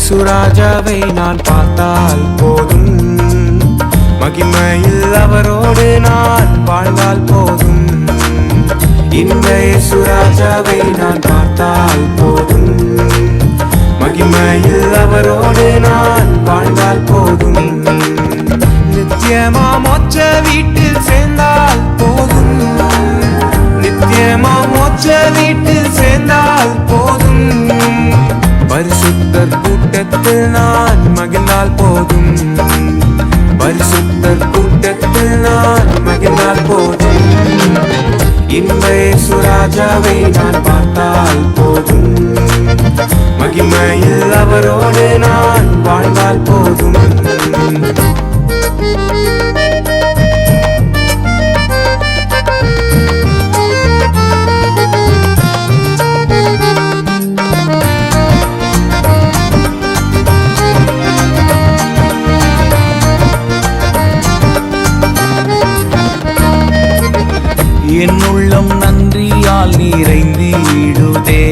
இயேசுராஜாவை நான் பார்த்தால் போதும், மகிமையில் அவரோடு நான் வாழ்ந்தால் போதும். இந்த இயேசுராஜாவை நான் பார்த்தால் போதும், மகிமையில் அவரோடு நான் வாழ்ந்தால் போதும். நித்தியமா மோட்ச வீட்டில் சேர்ந்தால் போதும், நித்தியமா மோட்ச வீட்டில் சேர்ந்தால் போதும். பரிசுத்தர் கூட்டத்தில் நான் மகிழ்ந்தால் போதும், பரிசுத்தர் கூட்டத்தில் நான் மகிழ்ந்தால் போதும். இந்த இயேசுராஜாவை நான் பார்த்தால் போதும், மகிமையில் அவரோடு நான் வாழ்ந்தால் போதும். என் உள்ளம் நன்றியால் நிறைந்திடுதே,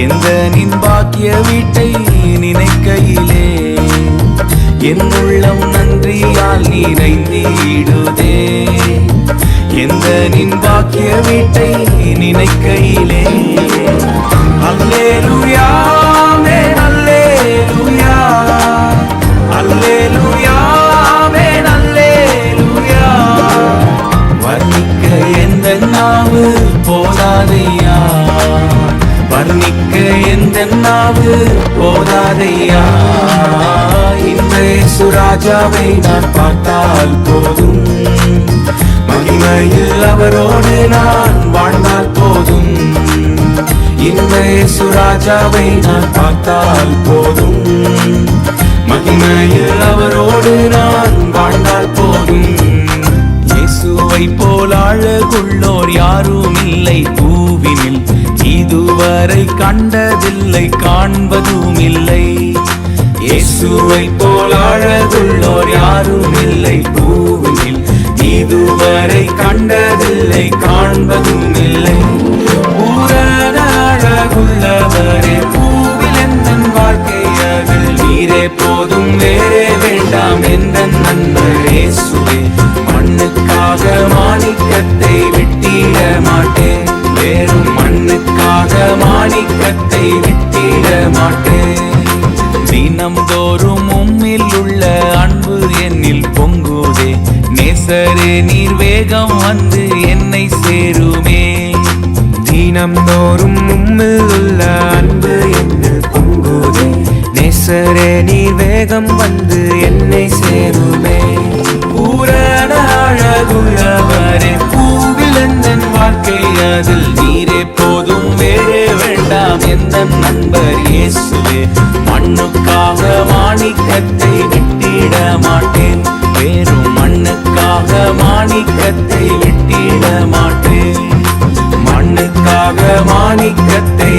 எந்த நின் பாக்கிய வீட்டை நினைக்கையிலே. என் உள்ளம் நன்றியால் நிறைந்திடுதே, எந்த நின் பாக்கிய வீட்டை நினைக்கையிலே. அல்லேலூயா ஆமென், அல்லேலூயா, அல்லேலூயா ஆமென், அல்லேலூயா. வர்ணிக்க எந்த நாவு போதாதையா, வர்ணிக்க எந்த நாவு போதாதையா. இந்த இயேசுராஜாவை நான் பார்த்தால் போதும், மகிமையில் அவரோடு நான் வாழ்ந்தால் போதும். இந்த இயேசுராஜாவை நான் பார்த்தால் போதும், மகிமையில் அவரோடு நான் வாழ்ந்தால் போதும். இயேசுவை போல் அழகுள்ளோர் யாரும் இல்லை பூவினில், இதுவரை கண்டதில்லை காண்பதும் இல்லை. இயேசுவை போல் அழகுள்ளோர் யாரும் இல்லை பூவினில், இதுவரை கண்டதில்லை காண்பதும் இல்லை. பூரண அழகுள்ளவரே பூவில் எந்தன் வாழ்க்கை அதில் நீரே போதும், வேறே வேண்டாம் எந்த நண்பர் இயேசுவே. மண்ணுக்காக மாணிக்கத்தை விட்டிட மாட்டேன், வேறும் மண்ணுக்காக மாணிக்கத்தை விட்டிட மாட்டேன். தினம்தோறும் உம்மில் உள்ள அன்பு என்னில் பொங்குதே, நேசரே நீர் வேகம் வந்து என்னை சேருமே. தினம்தோறும் உம்மில் உள்ள அன்பு என்னில் பொங்குதே, நேசரே நீர் வேகம் வந்து என்னை சேருமே. பூரண அழகுள்ளவரே பூவில் எந்தன் வாழ்க்கை அதில் நீரே போதும், வேறே வேண்டாம் எந்த நண்பர் இயேசுவே. மண்ணுக்காக மாணிக்கத்தை விட்டிட மாட்டேன், வேறும் மண்ணுக்காக மாணிக்கத்தை விட்டிட மாட்டேன். மண்ணுக்காக மாணிக்கத்தை